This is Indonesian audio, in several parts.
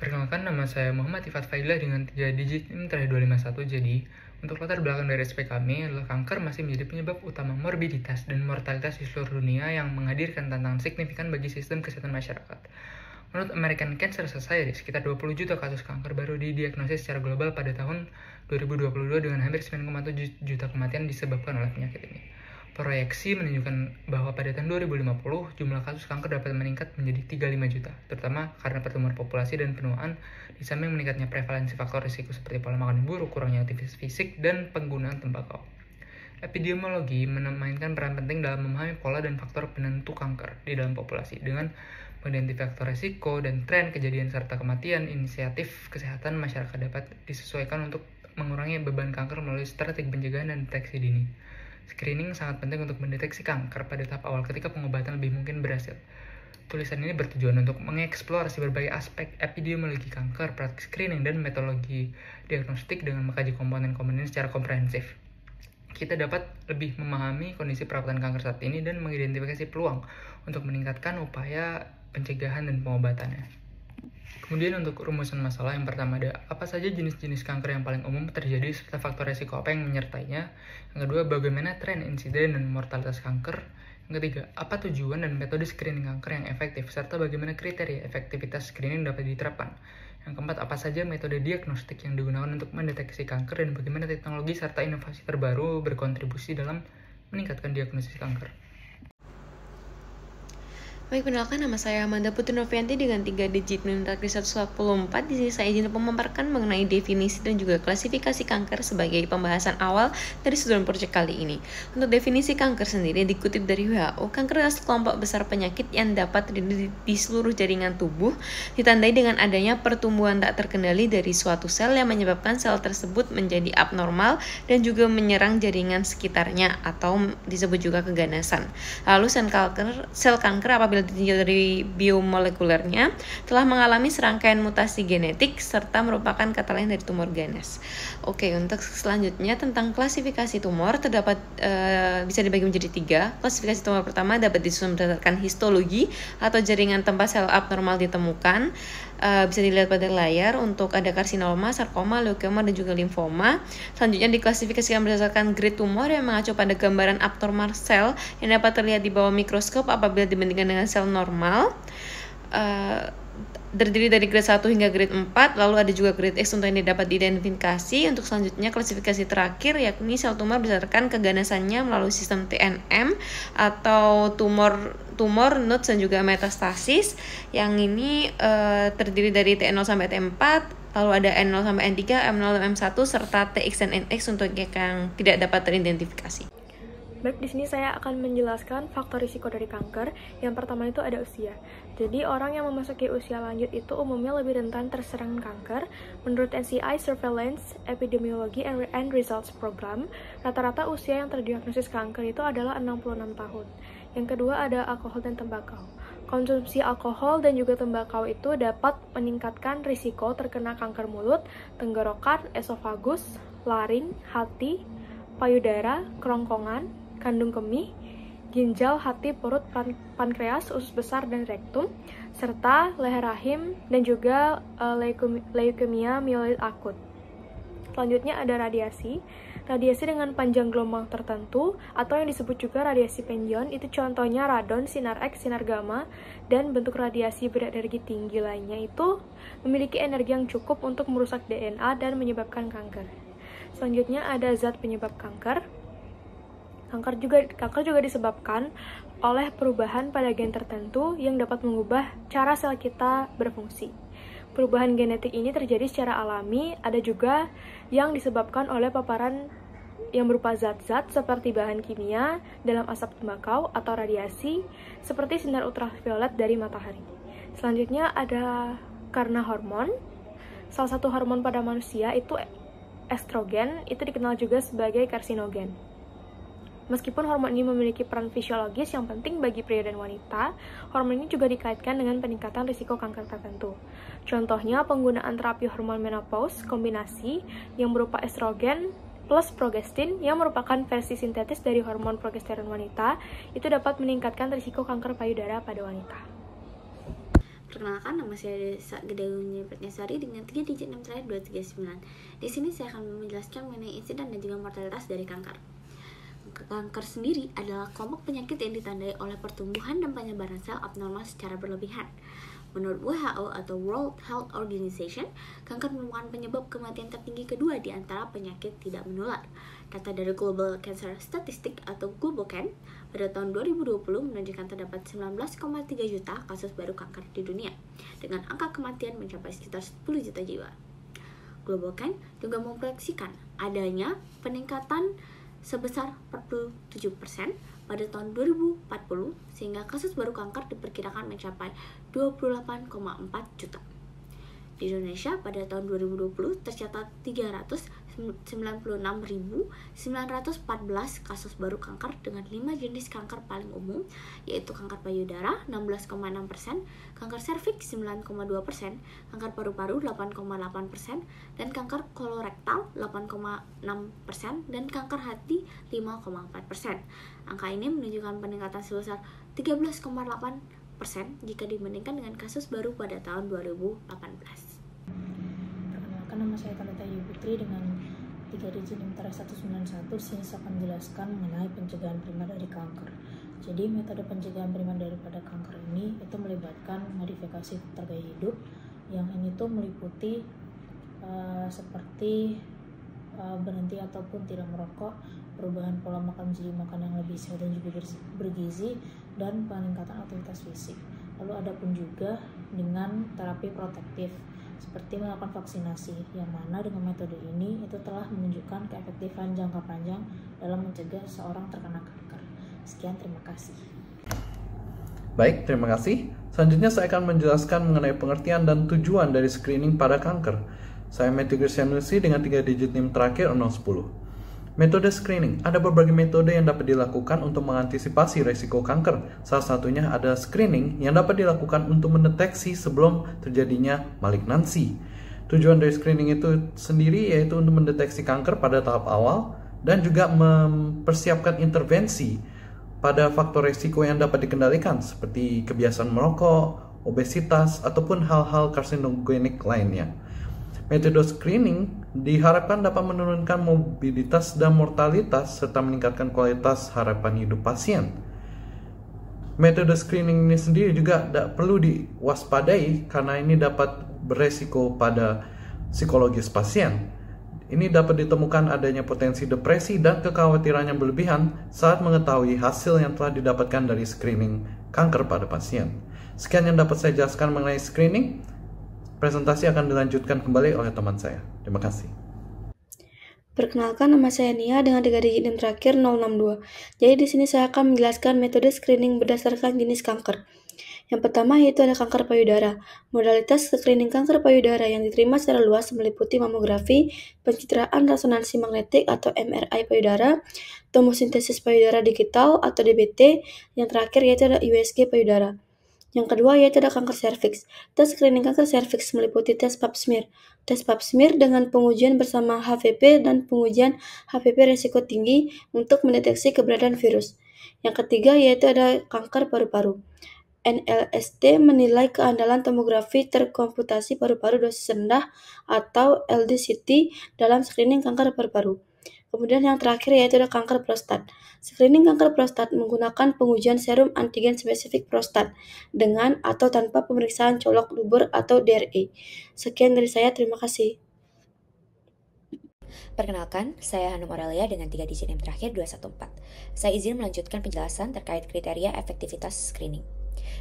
Perkenalkan, nama saya Muhammad Ifat Failah dengan 3 digit NIM terakhir 251. Jadi, untuk latar belakang dari SP kami adalah kanker masih menjadi penyebab utama morbiditas dan mortalitas di seluruh dunia yang menghadirkan tantangan signifikan bagi sistem kesehatan masyarakat. Menurut American Cancer Society, sekitar 20 juta kasus kanker baru didiagnosis secara global pada tahun 2022 dengan hampir 9,7 juta kematian disebabkan oleh penyakit ini. Proyeksi menunjukkan bahwa pada tahun 2050, jumlah kasus kanker dapat meningkat menjadi 35 juta, terutama karena pertumbuhan populasi dan penuaan, di samping meningkatnya prevalensi faktor risiko seperti pola makan buruk, kurangnya aktivitas fisik, dan penggunaan tembakau. Epidemiologi memainkan peran penting dalam memahami pola dan faktor penentu kanker di dalam populasi. Dengan mengidentifikasi faktor risiko dan tren kejadian serta kematian, inisiatif kesehatan masyarakat dapat disesuaikan untuk mengurangi beban kanker melalui strategi pencegahan dan deteksi dini. Screening sangat penting untuk mendeteksi kanker pada tahap awal ketika pengobatan lebih mungkin berhasil. Tulisan ini bertujuan untuk mengeksplorasi berbagai aspek epidemiologi kanker, praktik screening, dan metodologi diagnostik dengan mengkaji komponen-komponen secara komprehensif. Kita dapat lebih memahami kondisi perawatan kanker saat ini dan mengidentifikasi peluang untuk meningkatkan upaya pencegahan dan pengobatannya. Kemudian untuk rumusan masalah, yang pertama ada apa saja jenis-jenis kanker yang paling umum terjadi serta faktor resiko apa yang menyertainya. Yang kedua, bagaimana tren insiden dan mortalitas kanker. Yang ketiga, apa tujuan dan metode screening kanker yang efektif serta bagaimana kriteria efektivitas screening dapat diterapkan. Yang keempat, apa saja metode diagnostik yang digunakan untuk mendeteksi kanker dan bagaimana teknologi serta inovasi terbaru berkontribusi dalam meningkatkan diagnosis kanker. Baik, perkenalkan, nama saya Amanda Putri Novianti dengan 3 digit NIM terakhir 114. Di sini saya izin memaparkan mengenai definisi dan juga klasifikasi kanker sebagai pembahasan awal dari studi proyek kali ini. Untuk definisi kanker sendiri dikutip dari WHO, kanker adalah sekelompok besar penyakit yang dapat terjadi di seluruh jaringan tubuh, ditandai dengan adanya pertumbuhan tak terkendali dari suatu sel yang menyebabkan sel tersebut menjadi abnormal dan juga menyerang jaringan sekitarnya atau disebut juga keganasan. Lalu sel kanker apabila ditinjau dari biomolekulernya telah mengalami serangkaian mutasi genetik serta merupakan kata lain dari tumor ganas. Oke, untuk selanjutnya tentang klasifikasi tumor terdapat bisa dibagi menjadi 3. Klasifikasi tumor pertama dapat disusun berdasarkan histologi atau jaringan tempat sel abnormal ditemukan. Bisa dilihat pada layar untuk ada karsinoma, sarkoma, leukemia, dan juga limfoma. Selanjutnya diklasifikasikan berdasarkan grade tumor yang mengacu pada gambaran abnormal sel yang dapat terlihat di bawah mikroskop apabila dibandingkan dengan sel normal. Terdiri dari grade 1 hingga grade 4, lalu ada juga grade X untuk yang dapat diidentifikasi. Untuk selanjutnya klasifikasi terakhir yakni sel tumor berdasarkan keganasannya melalui sistem TNM atau tumor, nodes dan juga metastasis. Yang ini terdiri dari T0 sampai T4, lalu ada N0 sampai N3, M0 dan M1 serta TX dan NX untuk yang tidak dapat teridentifikasi. Baik, di sini saya akan menjelaskan faktor risiko dari kanker. Yang pertama itu ada usia. Jadi, orang yang memasuki usia lanjut itu umumnya lebih rentan terserang kanker. Menurut NCI Surveillance, Epidemiology and Results Program, rata-rata usia yang terdiagnosis kanker itu adalah 66 tahun. Yang kedua ada alkohol dan tembakau. Konsumsi alkohol dan juga tembakau itu dapat meningkatkan risiko terkena kanker mulut, tenggorokan, esofagus, laring, hati, payudara, kerongkongan, kandung kemih, ginjal, hati, perut, pankreas, usus besar, dan rektum, serta leher rahim, dan juga leukemia mieloid akut. Selanjutnya ada radiasi. Radiasi dengan panjang gelombang tertentu, atau yang disebut juga radiasi penjon, itu contohnya radon, sinar X, sinar gamma, dan bentuk radiasi berenergi tinggi lainnya itu memiliki energi yang cukup untuk merusak DNA dan menyebabkan kanker. Selanjutnya ada zat penyebab kanker. Kanker juga disebabkan oleh perubahan pada gen tertentu yang dapat mengubah cara sel kita berfungsi. Perubahan genetik ini terjadi secara alami, ada juga yang disebabkan oleh paparan yang berupa zat-zat seperti bahan kimia dalam asap tembakau atau radiasi seperti sinar ultraviolet dari matahari. Selanjutnya ada karena hormon. Salah satu hormon pada manusia itu estrogen, itu dikenal juga sebagai karsinogen. Meskipun hormon ini memiliki peran fisiologis yang penting bagi pria dan wanita, hormon ini juga dikaitkan dengan peningkatan risiko kanker tertentu. Contohnya penggunaan terapi hormon menopause kombinasi yang berupa estrogen plus progestin yang merupakan versi sintetis dari hormon progesteron wanita, itu dapat meningkatkan risiko kanker payudara pada wanita. Perkenalkan, nama saya Desa Gedayuni Pratnyasari dengan 3 digit 6 terakhir 239. Di sini saya akan menjelaskan mengenai insiden dan juga mortalitas dari kanker. Kanker sendiri adalah kelompok penyakit yang ditandai oleh pertumbuhan dan penyebaran sel abnormal secara berlebihan. Menurut WHO atau World Health Organization, kanker merupakan penyebab kematian tertinggi kedua di antara penyakit tidak menular. Data dari Global Cancer Statistics atau GloboCan pada tahun 2020 menunjukkan terdapat 19,3 juta kasus baru kanker di dunia, dengan angka kematian mencapai sekitar 10 juta jiwa. GloboCan juga memproyeksikan adanya peningkatan sebesar 47% pada tahun 2040, sehingga kasus baru kanker diperkirakan mencapai 28,4 juta. Di Indonesia pada tahun 2020 tercatat 396.914 kasus baru kanker dengan 5 jenis kanker paling umum, yaitu kanker payudara 16,6%, kanker serviks 9,2%, kanker paru-paru 8,8%, dan kanker kolorektal 8,6%, dan kanker hati 5,4%. Angka ini menunjukkan peningkatan sebesar 13,8% jika dibandingkan dengan kasus baru pada tahun 2018. Perkenalkan, nama saya Talita Yu Putri dengan 3 digit antara 191. Sini saya akan menjelaskan mengenai pencegahan primer dari kanker. Jadi metode pencegahan primer daripada kanker ini itu melibatkan modifikasi faktor gaya hidup, yang ini tuh meliputi seperti berhenti ataupun tidak merokok, perubahan pola makan menjadi makan yang lebih sehat dan juga bergizi, dan peningkatan aktivitas fisik. Lalu ada pun juga dengan terapi protektif seperti melakukan vaksinasi, yang mana dengan metode ini itu telah menunjukkan keefektifan jangka panjang dalam mencegah seorang terkena kanker. Sekian, terima kasih. Baik, terima kasih. Selanjutnya saya akan menjelaskan mengenai pengertian dan tujuan dari screening pada kanker. Saya Matthew Gristianusi dengan 3 digit NIM terakhir 010. Metode screening. Ada berbagai metode yang dapat dilakukan untuk mengantisipasi resiko kanker. Salah satunya ada screening yang dapat dilakukan untuk mendeteksi sebelum terjadinya malignansi. Tujuan dari screening itu sendiri yaitu untuk mendeteksi kanker pada tahap awal dan juga mempersiapkan intervensi pada faktor resiko yang dapat dikendalikan seperti kebiasaan merokok, obesitas, ataupun hal-hal karsinogenik lainnya. Metode screening diharapkan dapat menurunkan mobilitas dan mortalitas serta meningkatkan kualitas harapan hidup pasien. Metode screening ini sendiri juga tidak perlu diwaspadai karena ini dapat beresiko pada psikologis pasien. Ini dapat ditemukan adanya potensi depresi dan kekhawatiran yang berlebihan saat mengetahui hasil yang telah didapatkan dari screening kanker pada pasien. Sekian yang dapat saya jelaskan mengenai screening. Presentasi akan dilanjutkan kembali oleh teman saya. Terima kasih. Perkenalkan, nama saya Nia dengan 3 digit NIM terakhir 062. Jadi di sini saya akan menjelaskan metode screening berdasarkan jenis kanker. Yang pertama yaitu ada kanker payudara. Modalitas screening kanker payudara yang diterima secara luas meliputi mamografi, pencitraan resonansi magnetik atau MRI payudara, tomosintesis payudara digital atau DBT, yang terakhir yaitu ada USG payudara. Yang kedua yaitu ada kanker serviks. Tes screening kanker serviks meliputi tes pap smear. Tes pap smear dengan pengujian bersama HPV dan pengujian HPV risiko tinggi untuk mendeteksi keberadaan virus. Yang ketiga yaitu ada kanker paru-paru. NLST menilai keandalan tomografi terkomputasi paru-paru dosis rendah atau LDCT dalam screening kanker paru-paru. Kemudian yang terakhir yaitu ada kanker prostat. Screening kanker prostat menggunakan pengujian serum antigen spesifik prostat dengan atau tanpa pemeriksaan colok dubur atau DRE. Sekian dari saya, terima kasih. Perkenalkan, saya Hanum Aurelia dengan 3 digit NIM terakhir 214. Saya izin melanjutkan penjelasan terkait kriteria efektivitas screening.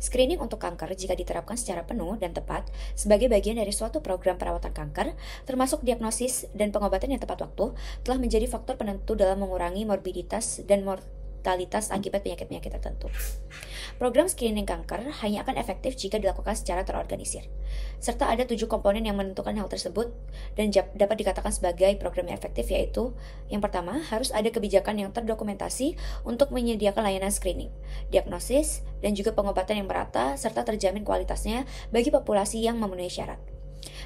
Screening untuk kanker jika diterapkan secara penuh dan tepat sebagai bagian dari suatu program perawatan kanker, termasuk diagnosis dan pengobatan yang tepat waktu, telah menjadi faktor penentu dalam mengurangi morbiditas dan mortalitas akibat penyakit-penyakit tertentu. Program screening kanker hanya akan efektif jika dilakukan secara terorganisir. Serta ada 7 komponen yang menentukan hal tersebut dan dapat dikatakan sebagai program yang efektif, yaitu yang pertama, harus ada kebijakan yang terdokumentasi untuk menyediakan layanan screening, diagnosis, dan juga pengobatan yang merata serta terjamin kualitasnya bagi populasi yang memenuhi syarat.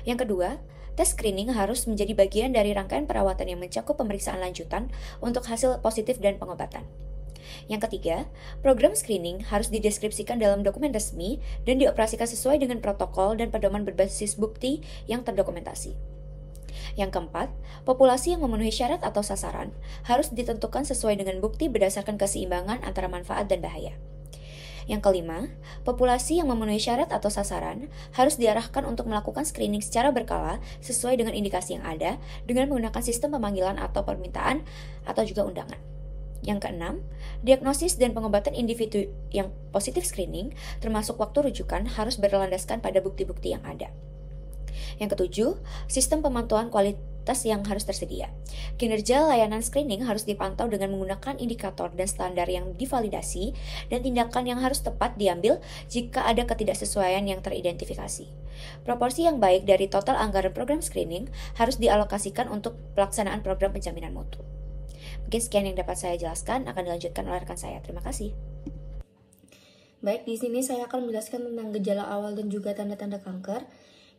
Yang kedua, tes screening harus menjadi bagian dari rangkaian perawatan yang mencakup pemeriksaan lanjutan untuk hasil positif dan pengobatan. Yang ketiga, program screening harus dideskripsikan dalam dokumen resmi dan dioperasikan sesuai dengan protokol dan pedoman berbasis bukti yang terdokumentasi. Yang keempat, populasi yang memenuhi syarat atau sasaran harus ditentukan sesuai dengan bukti berdasarkan keseimbangan antara manfaat dan bahaya. Yang kelima, populasi yang memenuhi syarat atau sasaran harus diarahkan untuk melakukan screening secara berkala sesuai dengan indikasi yang ada dengan menggunakan sistem pemanggilan atau permintaan atau juga undangan. Yang keenam, diagnosis dan pengobatan individu yang positif screening termasuk waktu rujukan harus berlandaskan pada bukti-bukti yang ada. Yang ketujuh, sistem pemantauan kualitas yang harus tersedia. Kinerja layanan screening harus dipantau dengan menggunakan indikator dan standar yang divalidasi dan tindakan yang harus tepat diambil jika ada ketidaksesuaian yang teridentifikasi. Proporsi yang baik dari total anggaran program screening harus dialokasikan untuk pelaksanaan program penjaminan mutu. Mungkin sekian yang dapat saya jelaskan, akan dilanjutkan oleh rekan saya. Terima kasih. Baik, di sini saya akan menjelaskan tentang gejala awal dan juga tanda-tanda kanker.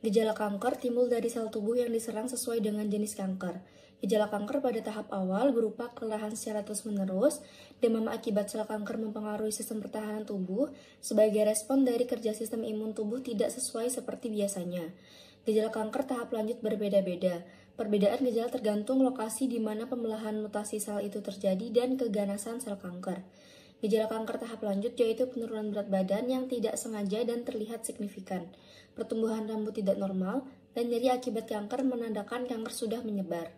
Gejala kanker timbul dari sel tubuh yang diserang sesuai dengan jenis kanker. Gejala kanker pada tahap awal berupa kelelahan secara terus-menerus, demam akibat sel kanker mempengaruhi sistem pertahanan tubuh sebagai respon dari kerja sistem imun tubuh tidak sesuai seperti biasanya. Gejala kanker tahap lanjut berbeda-beda. Perbedaan gejala tergantung lokasi di mana pembelahan mutasi sel itu terjadi dan keganasan sel kanker. Gejala kanker tahap lanjut yaitu penurunan berat badan yang tidak sengaja dan terlihat signifikan, pertumbuhan rambut tidak normal, dan nyeri akibat kanker menandakan kanker sudah menyebar.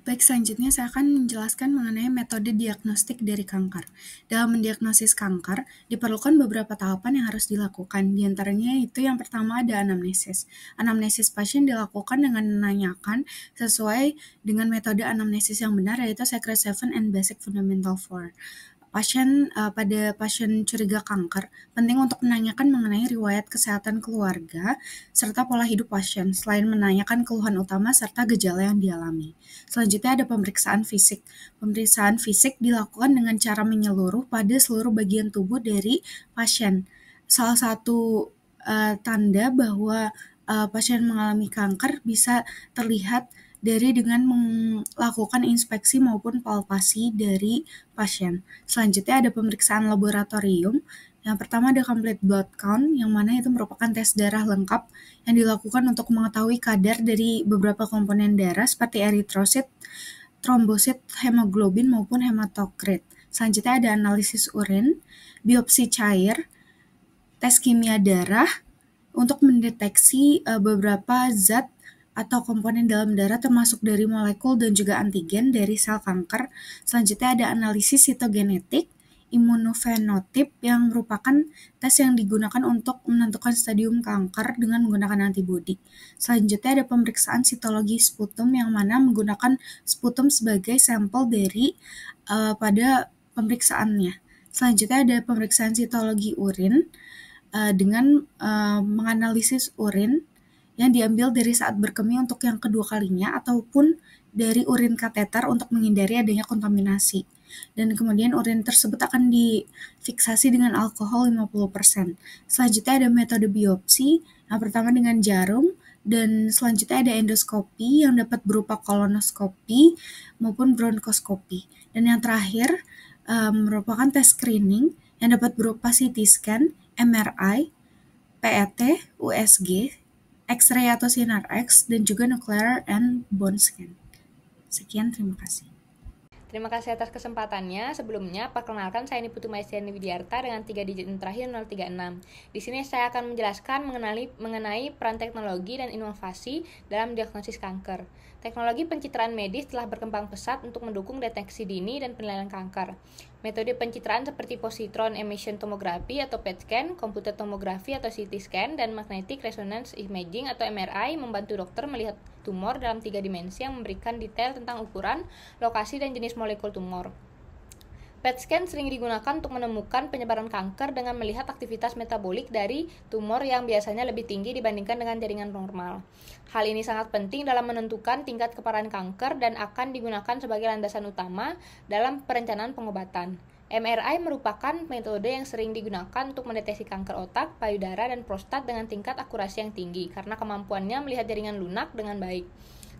Baik, selanjutnya saya akan menjelaskan mengenai metode diagnostik dari kanker. Dalam mendiagnosis kanker, diperlukan beberapa tahapan yang harus dilakukan. Di antaranya itu yang pertama ada anamnesis. Anamnesis pasien dilakukan dengan menanyakan sesuai dengan metode anamnesis yang benar, yaitu Secret 7 and Basic Fundamental 4. Pada pasien curiga kanker, penting untuk menanyakan mengenai riwayat kesehatan keluarga serta pola hidup pasien, selain menanyakan keluhan utama serta gejala yang dialami. Selanjutnya ada pemeriksaan fisik. Pemeriksaan fisik dilakukan dengan cara menyeluruh pada seluruh bagian tubuh dari pasien. Salah satu tanda bahwa pasien mengalami kanker bisa terlihat dengan melakukan inspeksi maupun palpasi dari pasien. Selanjutnya ada pemeriksaan laboratorium. Yang pertama ada complete blood count, yang mana itu merupakan tes darah lengkap yang dilakukan untuk mengetahui kadar dari beberapa komponen darah seperti eritrosit, trombosit, hemoglobin maupun hematokrit. Selanjutnya ada analisis urin, biopsi cair, tes kimia darah untuk mendeteksi beberapa zat atau komponen dalam darah termasuk dari molekul dan juga antigen dari sel kanker. Selanjutnya ada analisis sitogenetik, imunofenotip yang merupakan tes yang digunakan untuk menentukan stadium kanker dengan menggunakan antibodi. Selanjutnya ada pemeriksaan sitologi sputum yang mana menggunakan sputum sebagai sampel dari pada pemeriksaannya. Selanjutnya ada pemeriksaan sitologi urin dengan menganalisis urin yang diambil dari saat berkemih untuk yang kedua kalinya ataupun dari urin kateter untuk menghindari adanya kontaminasi. Dan kemudian urin tersebut akan difiksasi dengan alkohol 50%. Selanjutnya ada metode biopsi, yang pertama dengan jarum, dan selanjutnya ada endoskopi yang dapat berupa kolonoskopi maupun bronkoskopi. Dan yang terakhir merupakan tes screening yang dapat berupa CT scan, MRI, PET, USG, X-ray atau sinar X, dan juga nuclear and bone scan. Sekian, terima kasih. Terima kasih atas kesempatannya. Sebelumnya, perkenalkan saya Niputu Maistiani Widiarta dengan 3 digit terakhir 036. Di sini saya akan menjelaskan mengenai peran teknologi dan inovasi dalam diagnosis kanker. Teknologi pencitraan medis telah berkembang pesat untuk mendukung deteksi dini dan penilaian kanker. Metode pencitraan seperti positron emission tomography atau PET scan, komputer tomografi atau CT scan, dan magnetic resonance imaging atau MRI membantu dokter melihat tumor dalam 3 dimensi yang memberikan detail tentang ukuran, lokasi, dan jenis molekul tumor. PET scan sering digunakan untuk menemukan penyebaran kanker dengan melihat aktivitas metabolik dari tumor yang biasanya lebih tinggi dibandingkan dengan jaringan normal. Hal ini sangat penting dalam menentukan tingkat keparahan kanker dan akan digunakan sebagai landasan utama dalam perencanaan pengobatan. MRI merupakan metode yang sering digunakan untuk mendeteksi kanker otak, payudara, dan prostat dengan tingkat akurasi yang tinggi karena kemampuannya melihat jaringan lunak dengan baik.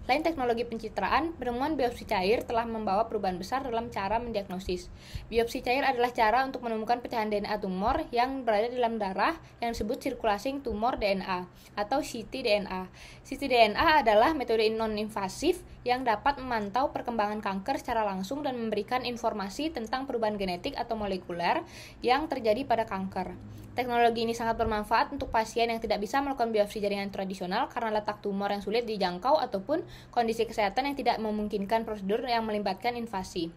Selain teknologi pencitraan, penemuan biopsi cair telah membawa perubahan besar dalam cara mendiagnosis. Biopsi cair adalah cara untuk menemukan pecahan DNA tumor yang berada di dalam darah yang disebut circulating tumor DNA atau ctDNA. ctDNA adalah metode non-invasif yang dapat memantau perkembangan kanker secara langsung dan memberikan informasi tentang perubahan genetik atau molekuler yang terjadi pada kanker. Teknologi ini sangat bermanfaat untuk pasien yang tidak bisa melakukan biopsi jaringan tradisional karena letak tumor yang sulit dijangkau ataupun kondisi kesehatan yang tidak memungkinkan prosedur yang melibatkan invasi.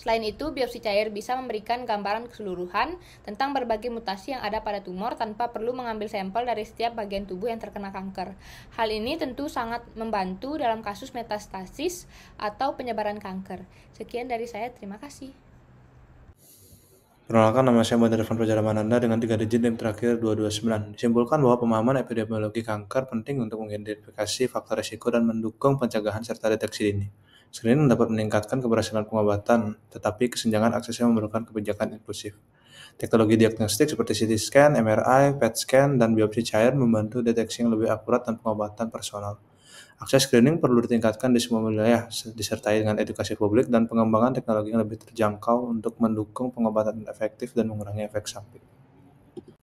Selain itu, biopsi cair bisa memberikan gambaran keseluruhan tentang berbagai mutasi yang ada pada tumor tanpa perlu mengambil sampel dari setiap bagian tubuh yang terkena kanker. Hal ini tentu sangat membantu dalam kasus metastasis atau penyebaran kanker. Sekian dari saya, terima kasih. Perkenalkan, nama saya Bandar Irfan Prajamananda dengan 3 digit NIM terakhir 229. Disimpulkan bahwa pemahaman epidemiologi kanker penting untuk mengidentifikasi faktor risiko dan mendukung pencegahan serta deteksi dini. Screening dapat meningkatkan keberhasilan pengobatan, tetapi kesenjangan aksesnya memerlukan kebijakan inklusif. Teknologi diagnostik seperti CT scan, MRI, PET scan, dan biopsi cair membantu deteksi yang lebih akurat dan pengobatan personal. Akses screening perlu ditingkatkan di semua wilayah, disertai dengan edukasi publik dan pengembangan teknologi yang lebih terjangkau untuk mendukung pengobatan efektif dan mengurangi efek samping.